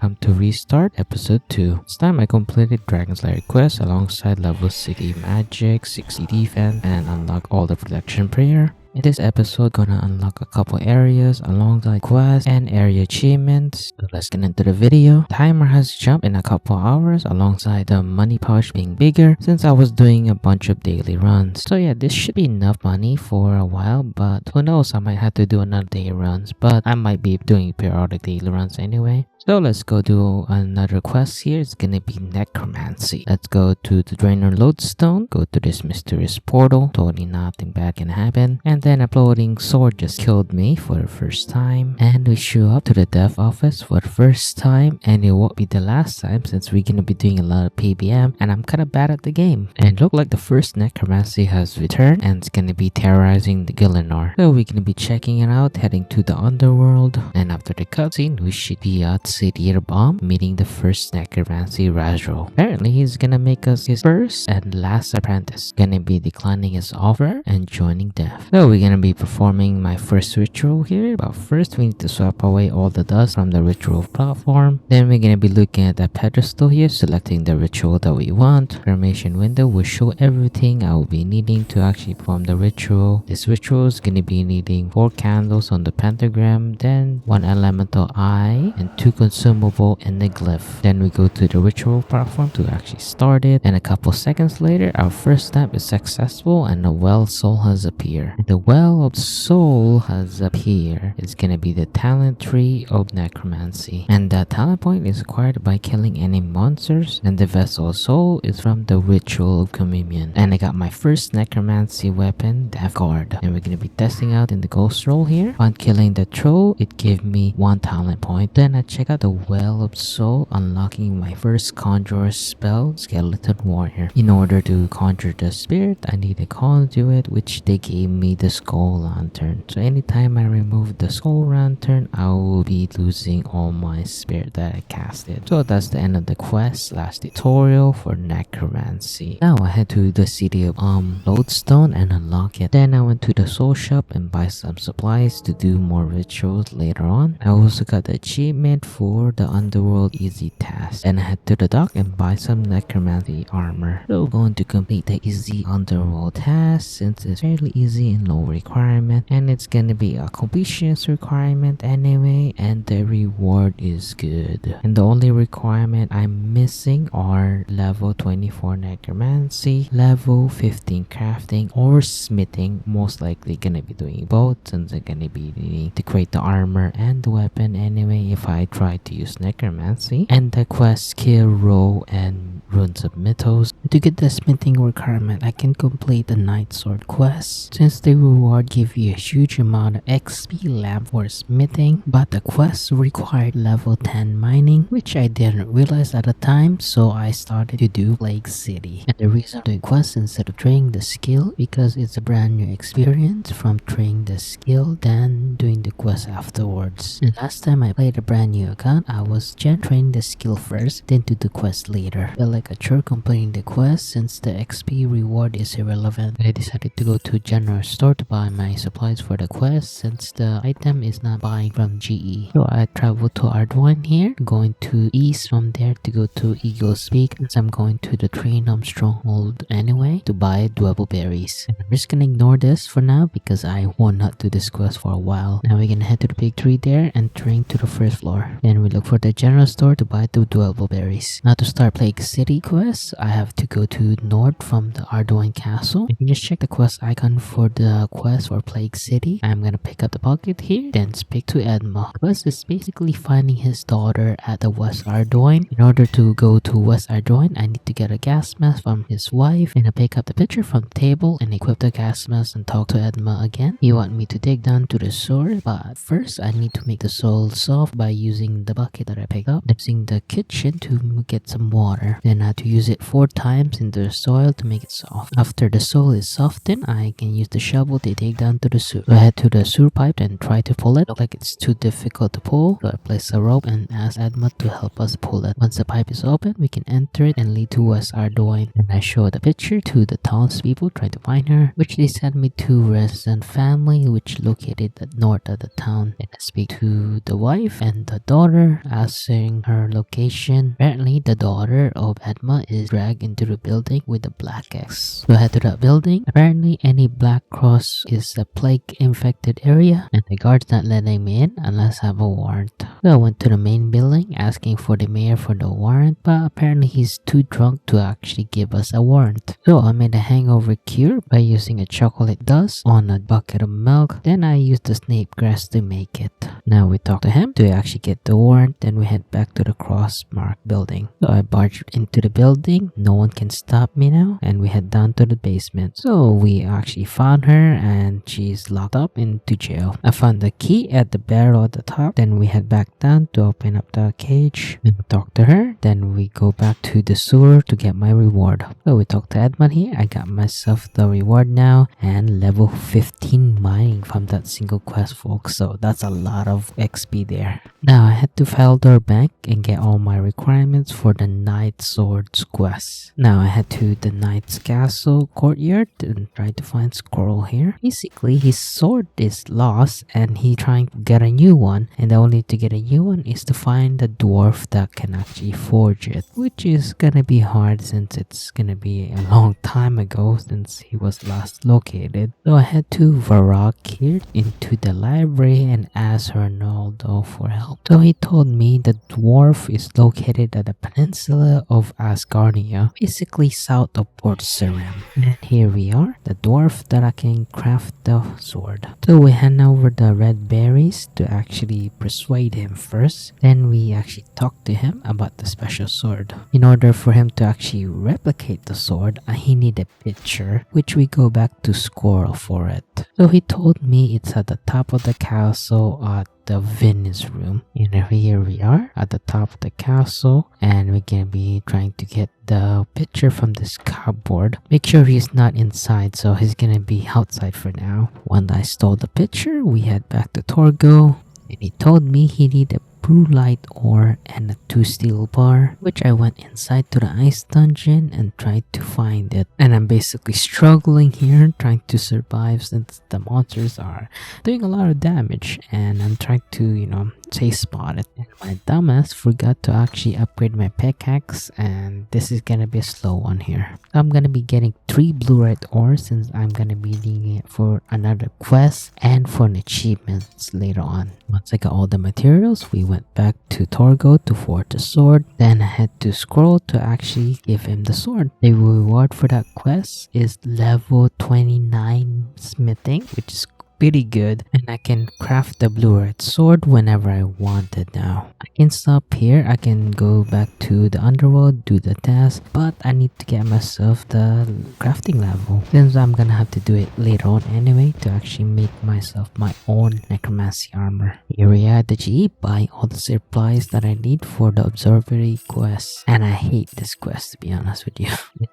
welcome to Restart Episode 2. This time I completed Dragon's Lair quest alongside level 60 magic, 60 defense, and unlock all the protection prayer. In this episode, gonna unlock a couple areas alongside quests and area achievements. So let's get into the video. Timer has jumped in a couple hours alongside the money pouch being bigger since I was doing a bunch of daily runs. So yeah, this should be enough money for a while, but who knows, I might have to do another daily runs, but I might be doing periodic daily runs anyway. So let's go do another quest here. It's gonna be Necromancy. Let's go to the Drainer Lodestone, go to this mysterious portal. Totally nothing bad can happen. And then a floating sword just killed me for the first time. And we show up to the dev office for the first time. And it won't be the last time since we're gonna be doing a lot of PBM. And I'm kinda bad at the game. And look like the first Necromancy has returned. And it's gonna be terrorizing the Gillinor. So we're gonna be checking it out, heading to the underworld. And after the cutscene, we should be at City Bomb, meeting the first Necromancy Razro. Apparently, he's gonna make us his first and last apprentice. Gonna be declining his offer and joining death. So we're gonna be performing my first ritual here, but first we need to swap away all the dust from the ritual platform. Then we're gonna be looking at that pedestal here, selecting the ritual that we want. Formation window will show everything I will be needing to actually perform the ritual. This ritual is gonna be needing 4 candles on the pentagram, then 1 elemental eye, and 2 consumable in the glyph. Then we go to the ritual platform to actually start it, and a couple seconds later our first step is successful and the well of soul has appeared. The well of soul has appeared. It's gonna be the talent tree of necromancy, and that talent point is acquired by killing any monsters, and the vessel of soul is from the ritual of communion. And I got my first necromancy weapon, Death Guard, and we're gonna be testing out in the ghost roll here. On killing the troll, it gave me 1 talent point. Then I check out the well of soul, unlocking my first conjure spell, Skeleton Warrior. In order to conjure the spirit, I need a conduit, which they gave me the skull lantern. So anytime I remove the skull lantern, I will be losing all my spirit that I casted. So that's the end of the quest / tutorial for necromancy. Now I head to the city of Lodestone and unlock it. Then I went to the soul shop and buy some supplies to do more rituals later on. I also got the achievement for the underworld easy task, and I head to the dock and buy some necromancy armor. So going to complete the easy underworld task since it's fairly easy and low requirement, and it's gonna be a completionist requirement anyway, and the reward is good. And the only requirement I'm missing are level 24 necromancy, level 15 crafting or smithing. Most likely gonna be doing both since I'm gonna be needing to create the armor and the weapon anyway if I try to use necromancy. And the quest skill row and runes of Menophos. To get the smithing requirement, I can complete the Night Sword quest since the reward give you a huge amount of XP lamp for smithing, but the quest required level 10 mining, which I didn't realize at the time, so I started to do Plague City. And the reason I'm doing quest instead of training the skill because it's a brand new experience from training the skill than doing the quest afterwards. And last time I played a brand new account, I was training the skill first, then do the quest later. Felt like a chore completing the quest since the XP reward is irrelevant. I decided to go to general store to buy my supplies for the quest since the item is not buying from GE. So I traveled to Ardoin here, going to east from there to go to Eagle's Peak since I'm going to the Trinum stronghold anyway to buy dwebble berries. And I'm just gonna ignore this for now because I want not do this quest for a while. Now we're gonna head to the big tree there and train to the first floor. Then we look for the general store to buy the dwebble berries. Now to start Plague City quest, I have to go to north from the Ardoin castle. You can just check the quest icon for the quest for Plague City. I'm gonna pick up the pocket here, then speak to Edma. The quest is basically finding his daughter at the West Ardoin. In order to go to West Ardoin, I need to get a gas mask from his wife, and I pick up the picture from the table and equip the gas mask and talk to Edma again. He want me to dig down to the sword, but first I need to make the soul soft by using the bucket that I picked up, using the kitchen to get some water. Then I have to use it 4 times in the soil to make it soft. After the soil is softened, I can use the shovel to dig down to the sewer. So I head to the sewer pipe and try to pull it. Look like it's too difficult to pull, so I place a rope and ask Edma to help us pull it. Once the pipe is open, we can enter it and lead to West Ardoin. And I show the picture to the townspeople trying to find her, which they sent me to resident family which located at north of the town. And I speak to the wife and the daughter daughter, asking her location. Apparently, the daughter of Edma is dragged into the building with the black X. So I head to that building. Apparently, any black cross is a plague-infected area, and the guard's not letting me in unless I have a warrant. So I went to the main building, asking for the mayor for the warrant, but apparently he's too drunk to actually give us a warrant. So I made a hangover cure by using a chocolate dust on a bucket of milk. Then I used the snape grass to make it. Now we talk to him to actually get the warrant. Then we head back to the cross-marked building. So I barged into the building. No one can stop me now. And we head down to the basement. So we actually found her and she's locked up into jail. I found the key at the barrel at the top. Then we head back down to open up the cage. Then we talk to her. Then we go back to the sewer to get my reward. So we talk to Edmund here. I got myself the reward now and level 15 mining from that single quest, folks. So that's a lot of XP there. Now I had to Faldor Bank and get all my requirements for the Knight Swords quest. Now I head to the Knight's Castle courtyard and try to find Squirrel here. Basically, his sword is lost and he trying to get a new one, and the only way to get a new one is to find the dwarf that can actually forge it, which is gonna be hard since it's gonna be a long time ago since he was last located. So I head to Varrock here into the library and ask Ronaldo for help. So he told me the dwarf is located at the peninsula of Asgardia, basically south of Port Sarim. And here we are, the dwarf that I can craft the sword. So we hand over the red berries to actually persuade him first. Then we actually talk to him about the special sword. In order for him to actually replicate the sword, he need a picture, which we go back to Squirrel for it. So he told me it's at the top of the castle at the Venice room. And here we are at the top of the castle, and we're gonna be trying to get the picture from this cupboard. Make sure he's not inside, so he's gonna be outside for now. Once I stole the picture, we head back to Torgo, and he told me he needed a brew light ore and a 2 steel bar, which I went inside to the ice dungeon and tried to find it. And I'm basically struggling here trying to survive since the monsters are doing a lot of damage, and I'm trying to stay spotted. And my dumbass forgot to actually upgrade my pickaxe, and this is gonna be a slow one here. So I'm gonna be getting 3 blue red ores since I'm gonna be needing it for another quest and for an achievements later on. Once I got all the materials, we went back to Torgo to forge the sword. Then I had to scroll to actually give him the sword. The reward for that quest is level 29 smithing, which is pretty good, and I can craft the blue red sword whenever I want it now. I can stop here, I can go back to the underworld, do the task, but I need to get myself the crafting level since I'm gonna have to do it later on anyway to actually make myself my own necromancy armor. Here we are at the GE, buying all the supplies that I need for the observatory quest, and I hate this quest to be honest with you.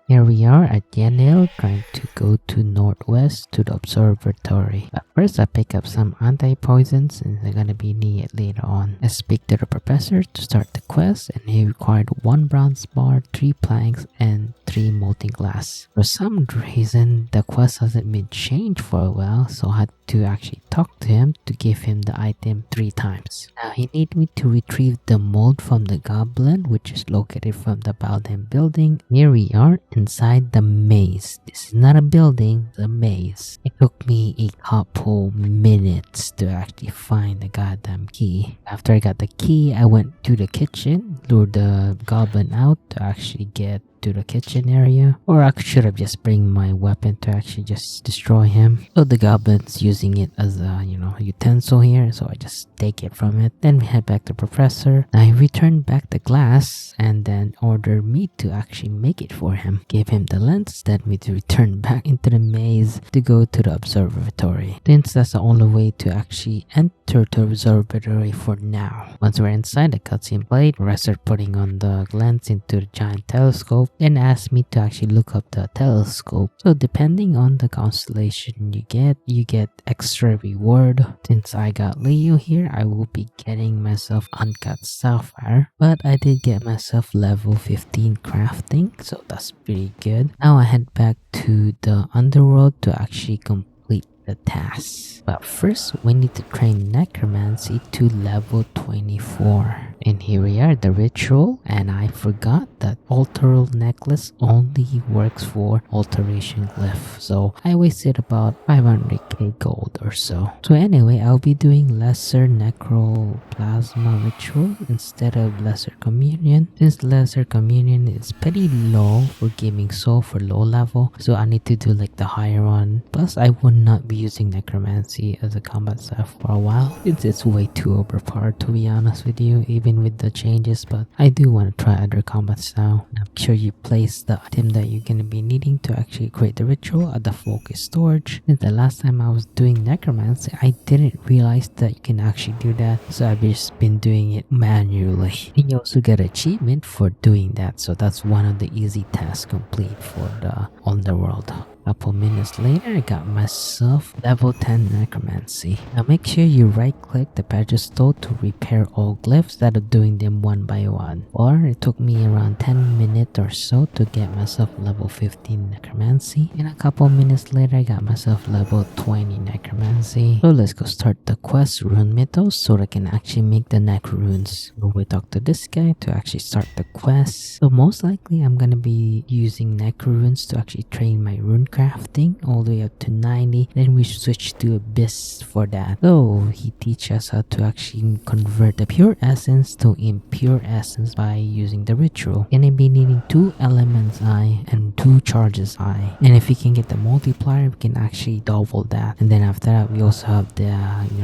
Here we are at Yenil trying to go to northwest to the observatory. First, I pick up some anti-poisons since they're gonna be needed later on. I speak to the professor to start the quest, and he required 1 bronze bar, 3 planks, and 3 molten glass. For some reason, the quest hasn't been changed for a while, so I had to actually talk to him to give him the item 3 times. Now he needed me to retrieve the mold from the goblin, which is located from the Baldheim building. Here we are inside the maze. This is not a building, it's a maze. It took me a couple minutes to actually find the goddamn key. After I got the key, I went to the kitchen, lured the goblin out to actually get to the kitchen area, or I should have just bring my weapon to actually just destroy him. So the goblin's using it as a utensil here, so I just take it from it. Then we head back to professor. I returned back the glass and then ordered me to actually make it for him. Gave him the lens, then we return back into the maze to go to the observatory, since that's the only way to actually enter the observatory for now. Once we're inside, the cutscene played. Professor putting on the lens into the giant telescope, then asked me to actually look up the telescope. So depending on the constellation you get extra reward. Since I got Leo here, I will be getting myself uncut sapphire, but I did get myself level 15 crafting, so that's pretty good. Now I head back to the underworld to actually complete the tasks. But first, we need to train Necromancy to level 24. And here we are, the ritual. And I forgot that Alteral Necklace only works for Alteration Glyph. So I wasted about 500k gold or so. So anyway, I'll be doing Lesser Necroplasma Ritual instead of Lesser Communion. Since Lesser Communion is pretty low for Gaming Soul for low level, so I need to do like the higher one. Plus, I would not be using Necromancy as a combat staff for a while since it's way too overpowered, to be honest with you, even with the changes. But I do want to try other combats now. Make sure you place the item that you're going to be needing to actually create the ritual at the focus storage. Since the last time I was doing Necromancy, I didn't realize that you can actually do that, so I've just been doing it manually. And you also get achievement for doing that, so that's one of the easy tasks complete for the Underworld. Couple minutes later, I got myself level 10 Necromancy. Now make sure you right click the pedestal to repair all glyphs instead of doing them one by one. Or it took me around 10 minutes or so to get myself level 15 Necromancy. And a couple minutes later, I got myself level 20 Necromancy. So let's go start the quest Rune Mythos so I can actually make the Necro runes. So we talk to this guy to actually start the quest. So most likely I'm gonna be using Necro runes to actually train my rune crafting all the way up to 90. Then we switch to Abyss for that. So he teaches us how to actually convert the pure essence to impure essence by using the ritual. Gonna be needing 2 elements eye and 2 charges eye. And if we can get the multiplier, we can actually double that. And then after that, we also have the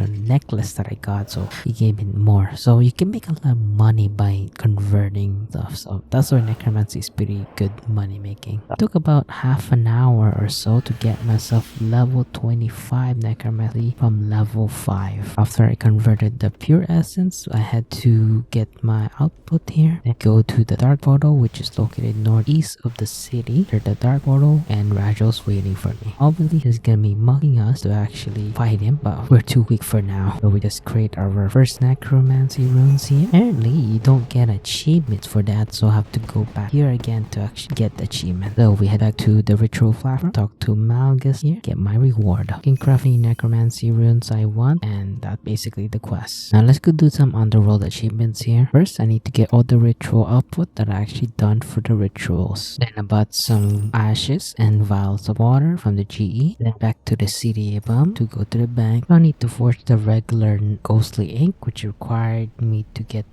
necklace that I got, so he gave me more. So you can make a lot of money by converting stuff. So that's why Necromancy is pretty good money making. It took about half an hour or so to get myself level 25 Necromancy from level 5. After I converted the pure essence, I had to get my output here and go to the dark portal, which is located northeast of the city. There's the dark portal and Rajo's waiting for me. Obviously he's gonna be mugging us to actually fight him, but we're too weak for now. So we just create our first Necromancy runes here. Apparently you don't get achievements for that, so I have to go back here again to actually get the achievement. So we head back to the ritual platform, talk to Malgus here, get my reward. I can craft any Necromancy runes I want, and that's basically the quest. Now let's go do some underworld achievements here. First, I need to get all the ritual output that I actually done for the rituals. Then I bought some ashes and vials of water from the GE. Then back to the city bum to go to the bank. I need to forge the regular ghostly ink, which required me to get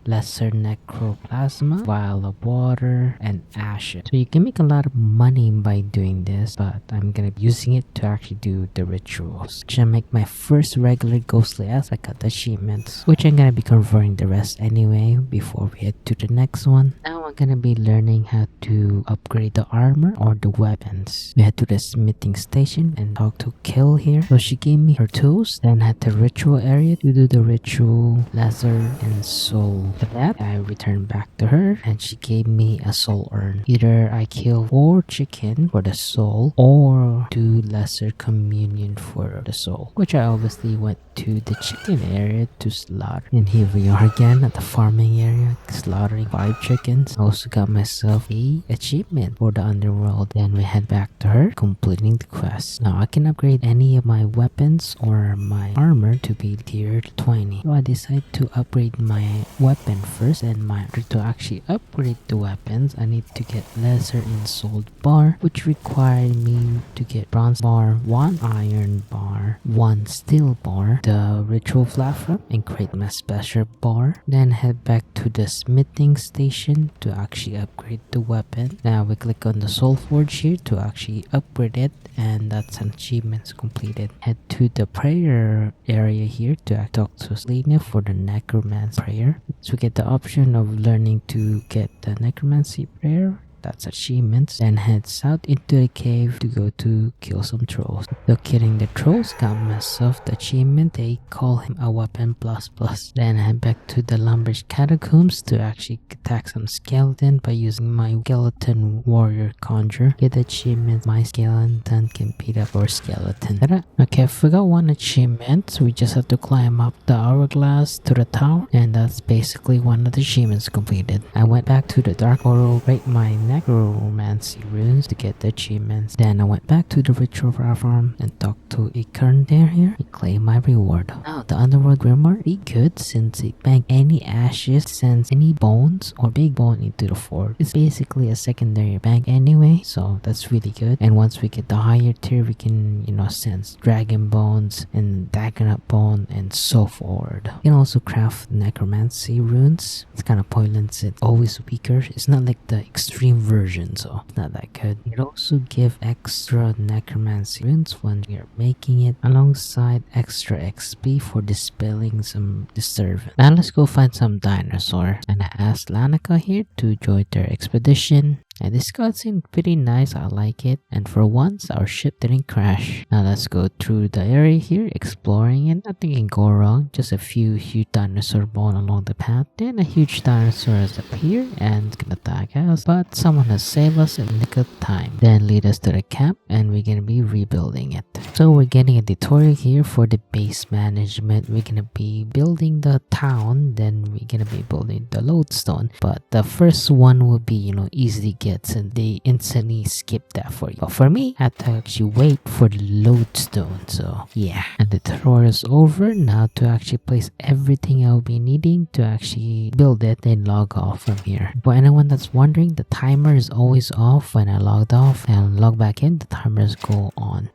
lesser necroplasma, vial of water, and ashes. So you can make a lot of money by doing this, but I'm gonna be using it to actually do the rituals. Which I make my first regular ghostly as I got the achievements, which I'm gonna be converting the rest anyway before we head to the next one. Now I'm gonna be learning how to upgrade the armor or the weapons. We head to the smithing station and talk to Kill here. So she gave me her tools, then had the ritual area to do the ritual, lesser, and soul. For that, I returned back to her and she gave me a soul urn. Either I kill 4 chicken for the soul or do lesser communion for the soul, which I obviously went to the chicken area to slaughter. And here we are again at the farming area, slaughtering 5 chickens. I also got myself a achievement for the underworld. Then we head back to her, completing the quest. Now I can upgrade any of my weapons or my armor to be tier 20. So I decide to upgrade my weapon first, and to actually upgrade the weapons, I need to get lesser insult bar, which required me to get bronze bar, 1 iron bar, 1 steel bar, the ritual platform, and create my special bar. Then head back to the smithing station to actually upgrade the weapon. Now we click on the soul forge here to actually upgrade it, and that's an achievement completed. Head to the prayer area here to talk to Selena for the necromancy prayer. So we get the option of learning to get the necromancy prayer. That's achievements. Then head south into the cave to go to kill some trolls. So killing the trolls got myself the achievement. They call him a weapon plus plus. Then head back to the lumber's catacombs to actually attack some skeleton by using my skeleton warrior conjure. Get the achievement. My skeleton can beat up our skeleton. Okay, I forgot one achievement. So we just have to climb up the hourglass to the tower, and that's basically one of the achievements completed. I went back to the dark portal, rate my Necromancy runes to get the achievements. Then I went back to the ritual farm and talked to a current there here and claimed my reward. Now the underworld grimoire be good since it bank any ashes, sends any bones or big bone into the fort. It's basically a secondary bank anyway, so that's really good. And once we get the higher tier, we can sense dragon bones and dagonut bone and so forward. You can also craft necromancy runes. It's kind of pointless, it's always weaker. It's not like the extreme version, so it's not that good. It also give extra necromancy runes when you're making it, alongside extra XP for dispelling some disturbance. Now let's go find some dinosaur, and I asked Lanika here to join their expedition. And this cutscene pretty nice, I like it. And for once, our ship didn't crash. Now let's go through the area here, exploring it. Nothing can go wrong, just a few huge dinosaur bone along the path. Then a huge dinosaur has appeared and it's gonna attack us. But someone has saved us in the nick of time. Then lead us to the camp and we're gonna be rebuilding it. So we're getting a tutorial here for the base management. We're gonna be building the town, then we're gonna be building the lodestone. But the first one will be, easily gets, and they instantly skip that for you. But for me, I had to actually wait for the lodestone, so yeah. And the tutorial is over. Now to actually place everything I'll be needing to actually build it, then log off from here. For anyone that's wondering, the timer is always off when I logged off, and log back in, the timers go on.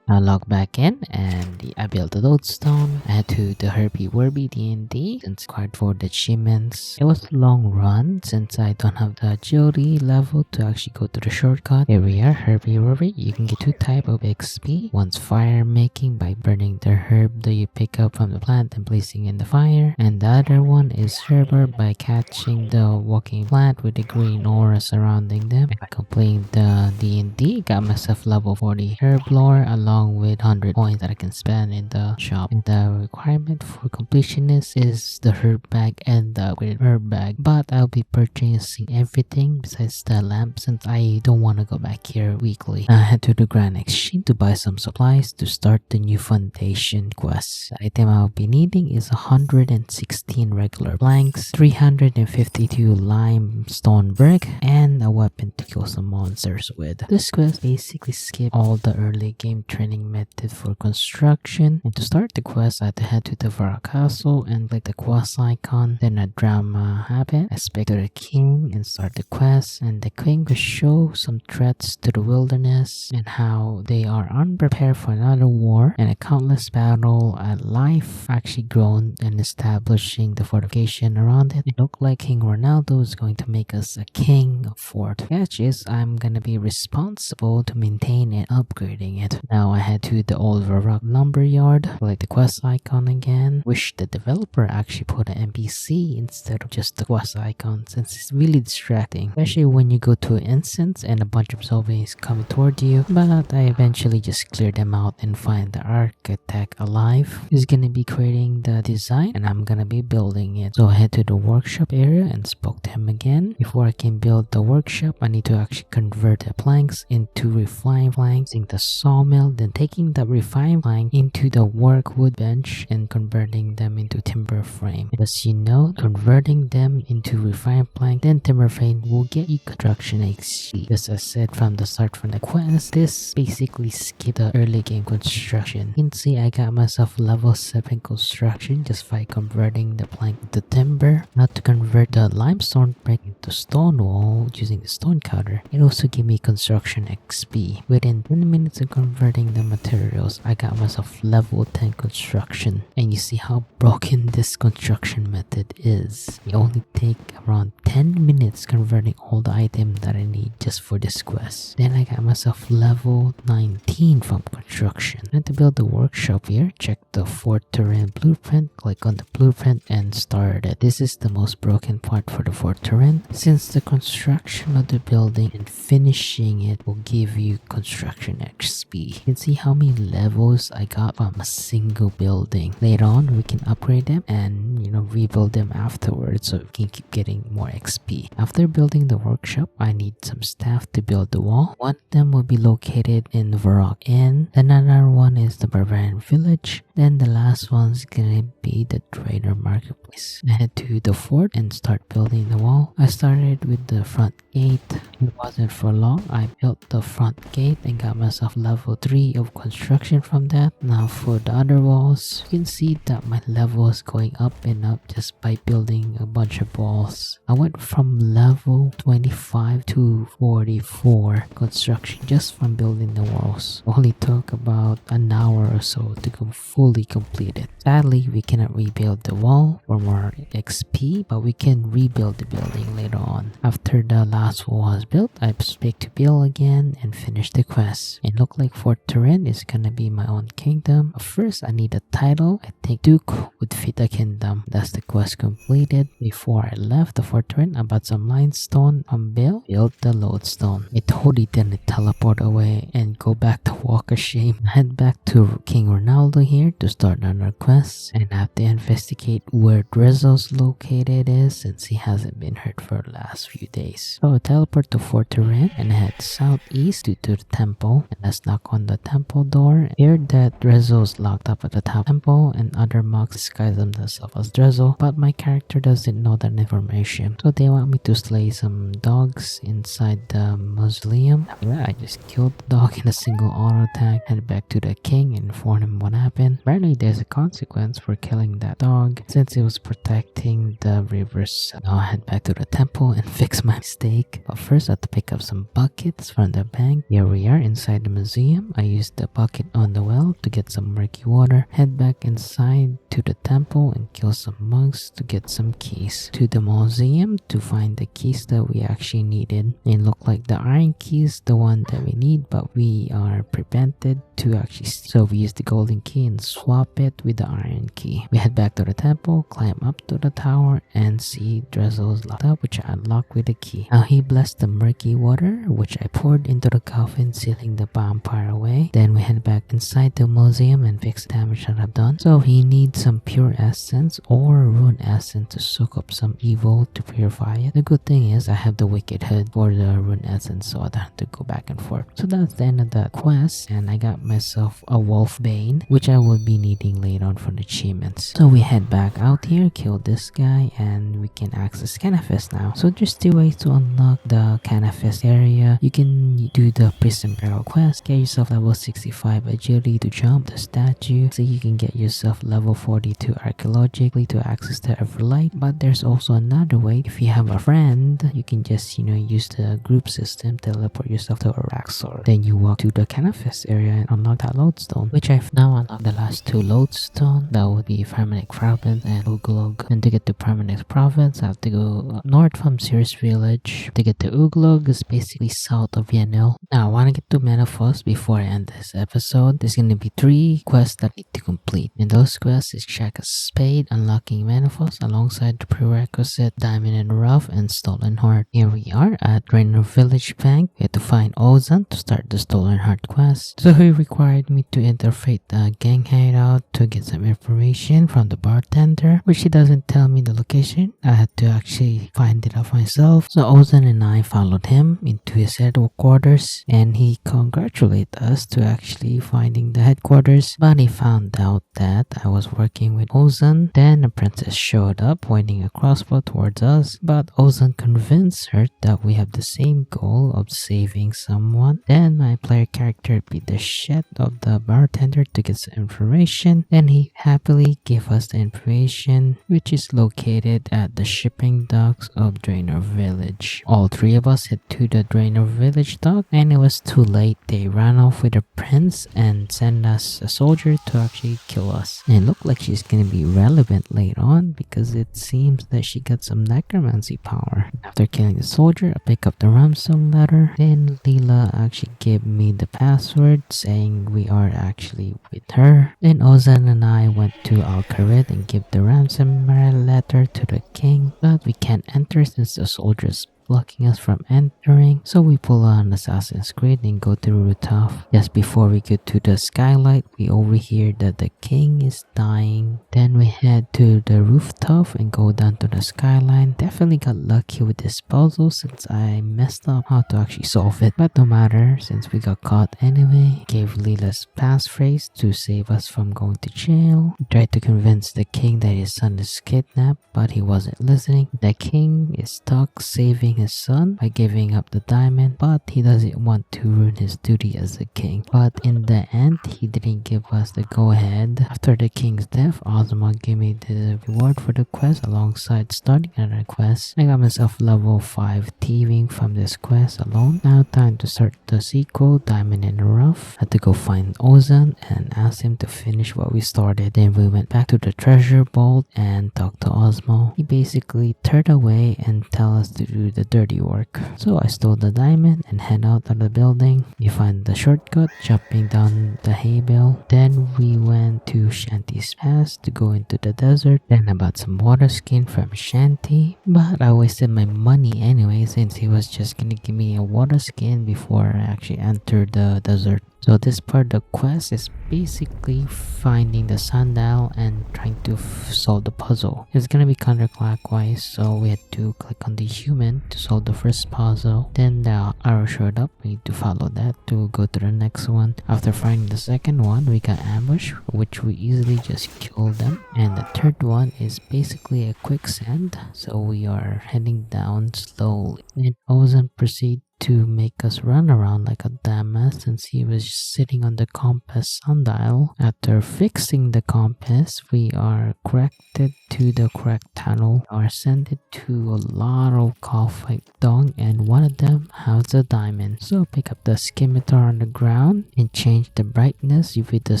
I log back in and I built the lodestone. I had to the Herbie Werby D&D since required for the achievements. It was a long run since I don't have the agility level to actually go to the shortcut. Here we are, Herbie Werby. You can get two type of XP. One's fire making by burning the herb that you pick up from the plant and placing in the fire. And the other one is herber by catching the walking plant with the green aura surrounding them. By completing the D&D, got myself level 40 herb lore along with 100 coins that I can spend in the shop. And the requirement for completionist is the herb bag and the upgraded herb bag, but I'll be purchasing everything besides the lamp since I don't want to go back here weekly. I head to the Grand Exchange to buy some supplies to start the new foundation quest. The item I'll be needing is 116 regular planks, 352 limestone brick, and a weapon to kill some monsters with. This quest basically skips all the early game training method for construction. And to start the quest, I had to head to the Vara Castle and click the quest icon. Then a drama happen. I speak to the king and start the quest, and the king will show some threats to the wilderness and how they are unprepared for another war and a countless battle. A life actually grown and establishing the fortification around it. It looked like King Ronaldo is going to make us a king of fort. Catch is I'm gonna be responsible to maintain and upgrading it. Now I head to the old rock lumber yard, like the quest icon again. Wish the developer actually put an NPC instead of just the quest icon since it's really distracting, especially when you go to an instance and a bunch of zombies coming toward you. But I eventually just clear them out and find the architect alive. He's gonna be creating the design and I'm gonna be building it. So I head to the workshop area and spoke to him again. Before I can build the workshop, I need to actually convert the planks into refined planks using the sawmill, then taking the refined plank into the workwood bench and converting them into timber frame. As you know, converting them into refined plank then timber frame will get you construction XP. As I said from the start from the quest, this basically skipped the early game construction. You can see I got myself level 7 construction just by converting the plank to timber. Now to convert the limestone brick into stone wall using the stone cutter, it also gave me construction XP. Within 10 minutes of converting the materials, I got myself level 10 construction. And you see how broken this construction method is. You only take around 10 minutes converting all the items that I need just for this quest. Then I got myself level 19 from construction. And to build the workshop here, check the Fort Forinthry blueprint, click on the blueprint and start it. This is the most broken part for the Fort Forinthry since the construction of the building and finishing it will give you construction XP. You can see how many levels I got from a single building. Later on, we can upgrade them and rebuild them afterwards so we can keep getting more XP. After building the workshop, I need some staff to build the wall. One of them will be located in Varrock Inn. Then another one is the Barbarian Village. Then the last one's gonna be the Trader Marketplace. I head to the fort and start building the wall. I started with the front gate. It wasn't for long. I built the front gate and got myself level 3 of construction from that. Now for the other walls, you can see that my level is going up and up just by building a bunch of walls. I went from level 25 to 44 construction just from building the walls. Only took about an hour or so to fully complete it. Sadly, we cannot rebuild the wall for more XP, but we can rebuild the building later on. After the last wall was built, I expect to build again and finish the quest. It looked like Fort Forinthry is gonna be my own kingdom. But first, I need a title. I think Duke would fit a kingdom. That's the quest completed. Before I left the Fort Forinthry, I bought some limestone from Bill, built the lodestone. It totally didn't teleport away and go back to Walk of Shame. I head back to King Ronaldo here to start another quest and have to investigate where Drizzle's located is since he hasn't been hurt for the last few days. So I teleport to Fort Forinthry and head southeast to the temple, and let's knock on the temple door. Here that Drizzle's locked up at the top temple and other monks disguise themselves as Drizzle, but my character doesn't know that information. So they want me to slay some dogs inside the mausoleum. Yeah, I just killed the dog in a single auto attack, head back to the king and inform him what happened. Apparently there's a consequence for killing that dog since it was protecting the rivers. Now I head back to the temple and fix my mistake. But first I have to pick up some buckets from the bank. Here we are inside the museum. I used the bucket on the well to get some murky water. Head back inside to the temple and kill some monks to get some keys. To the museum to find the keys that we actually needed. It looked like the iron key is the one that we need, but we are prevented to actually so we use the golden key and swap it with the iron key. We head back to the temple, climb up to the tower and see Drizzle's locked up, which I unlocked with the key. Now he blessed the murky water, which I poured into the coffin, sealing the vampire away. Then we head back inside the museum and fix the damage that I've done. So he needs some pure essence or rune essence to soak up some evil to purify it. The good thing is I have the wicked hood for the rune essence, so I don't have to go back and forth. So that's the end of the quest, and I got myself a wolf bane, which I will be needing later on for the achievements. So we head back out here, kill this guy, and we can access Canafest now. So there's 2 ways to unlock the Canafest area. You can do the prison barrel quest, get yourself level 65 agility to jump the statue, so you can get yourself level 42 archaeologically to access the Everlight. But there's also another way. If you have a friend, you can just use the group system, teleport yourself to a Raxor. Then you walk to the Canafest area and unlock that lodestone, which I've now unlocked the last 2 lodestone. That would be Permanent Province and Uglog. And to get to Permanent Province, I have to go north from Cirrus Village. To get to Uglog is basically south of Yanil. Now I want to get to Menophos before I end this episode. There's going to be 3 quests that I need to complete. And those quests is check a spade, unlocking Menophos alongside the prerequisite Diamond and Rough and Stolen Heart. Here we are at Rainer Village Bank. We have to find Ozan to start the Stolen Heart quest. So he required me to interfeit the gang hideout to get some information from the bartender, which he doesn't tell me the location. I had to actually find it out myself. So Ozan and I followed him into his headquarters, and he congratulated us to actually finding the headquarters, but he found out that I was working with Ozan. Then a princess showed up pointing a crossbow towards us, but Ozan convinced her that we have the same goal of saving someone. Then my player character beat the shit of the bartender to get some information. Then he happily gave us the information, which is located at the shipping docks of Draenor Village. All 3 of us head to the Draenor Village dock, and it was too late. They ran off with the prince and sent us a soldier to actually kill us. And it looked like she's gonna be relevant later on because it seems that she got some necromancy power. After killing the soldier, I pick up the ransom letter. Then Leela actually gave me the password saying we are actually with her. Then Ozan and I went to Alcarid and give the ransom letter to the king, but we can't enter since the soldiers blocking us from entering, so we pull on Assassin's Creed and go to the rooftop. Just before we get to the skylight, we overhear that the king is dying. Then we head to the rooftop and go down to the skyline. Definitely got lucky with this puzzle since I messed up how to actually solve it, but no matter since we got caught anyway. Gave Leela's passphrase to save us from going to jail. We tried to convince the king that his son is kidnapped, but he wasn't listening. The king is stuck saving his son by giving up the diamond, but he doesn't want to ruin his duty as a king. But in the end, he didn't give us the go-ahead. After the king's death, Ozma gave me the reward for the quest alongside starting another quest. I got myself level 5 thieving from this quest alone. Now time to start the sequel, Diamond in the Rough. Had to go find Ozan and ask him to finish what we started. Then we went back to the treasure vault and talked to Ozmo. He basically turned away and tell us to do the dirty work. So I stole the diamond and head out of the building. We find the shortcut, jumping down the hay bale. Then we went to Shanty's Pass to go into the desert. Then I bought some water skin from Shanty, but I wasted my money anyway since he was just gonna give me a water skin before I actually entered the desert. So this part of the quest is basically finding the sundial and trying to solve the puzzle. It's gonna be counterclockwise, so we had to click on the human to solve the first puzzle. Then the arrow showed up, we need to follow that to go to the next one. After finding the second one, we got ambushed, which we easily just killed them. And the third one is basically a quicksand, so we are heading down slowly. And Ozan proceeded to make us run around like a dumbass since he was sitting on the compass sundial. After fixing the compass, we are corrected to the correct tunnel. We are sent to a lot of calcite dung and one of them has a diamond. So pick up the scimitar on the ground and change the brightness with the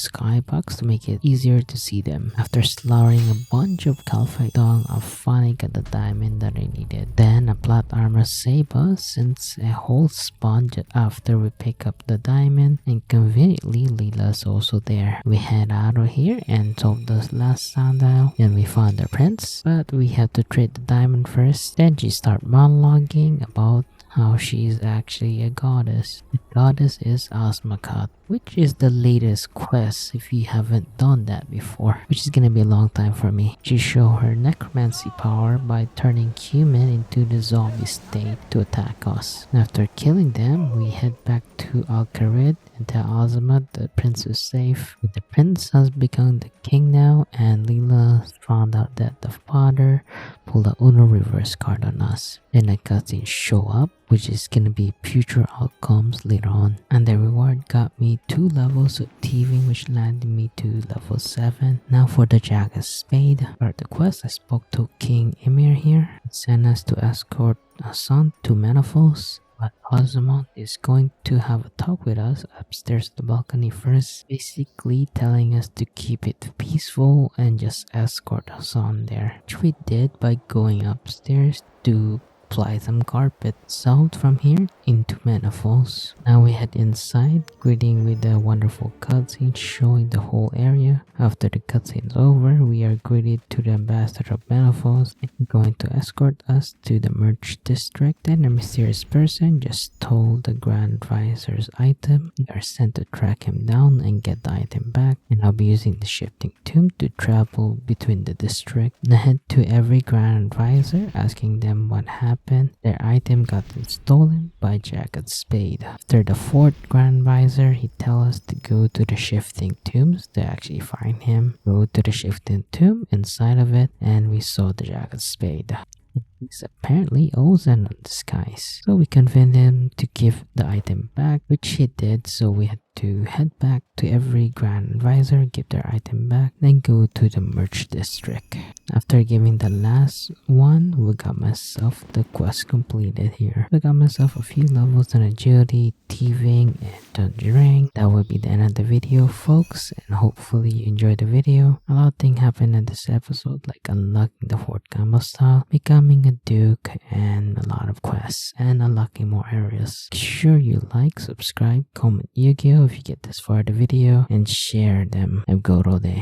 skybox to make it easier to see them. After slaughtering a bunch of calcite dung, I finally got the diamond that I needed. Then a plot armor saved us since a whole spawned after we pick up the diamond, and conveniently Leela's also there. We head out of here and solve the last sundial. Then we found the prince, but we have to trade the diamond first. Then she start monologuing about how she is actually a goddess. The goddess is Asmakat, which is the latest quest if you haven't done that before, which is gonna be a long time for me. She showed her necromancy power by turning human into the zombie state to attack us. After killing them, we head back to Al-Qarid and tell Ozma the prince is safe. The prince has become the king now, and Leela found out that the father pulled a Uno reverse card on us. Then a cutscene show up, which is gonna be future outcomes later on. And the reward got me 2 levels of thieving, which landed me to level 7. Now for the jagged spade. For the quest, I spoke to King Emir here. He sent us to escort Hassan to Menophos. But Ozma is going to have a talk with us upstairs the balcony first, basically telling us to keep it peaceful and just escort Hassan there, which we did by going upstairs to apply some carpet. South from here into Menophos. Now we head inside, greeting with a wonderful cutscene showing the whole area. After the cutscene's over, we are greeted to the ambassador of Menophos and going to escort us to the merch district. Then a mysterious person just stole the Grand Visor's item. We are sent to track him down and get the item back, and I'll be using the shifting tomb to travel between the district. And I head to every Grand Visor asking them what happened. Their item got stolen by Jagged Spade. After the 4th Grand Visor, he tells us to go to the shifting tombs to actually find him. Go to the shifting tomb, inside of it, and we saw the Jagged Spade. He's apparently Ozan in disguise. So we convinced him to give the item back, which he did, so we had to head back to every Grand Advisor, give their item back, then go to the merch district. After giving the last one, we got myself the quest completed here. I got myself a few levels on agility, thieving, and dungeoning. That will be the end of the video, folks, and hopefully you enjoyed the video. A lot of things happened in this episode, like unlocking the 4th combo style, becoming a duke, and a lot of quests, and unlocking more areas. Make sure you like, subscribe, comment Yu-Gi-Oh if you get this far in the video, and share them. Have a good all day.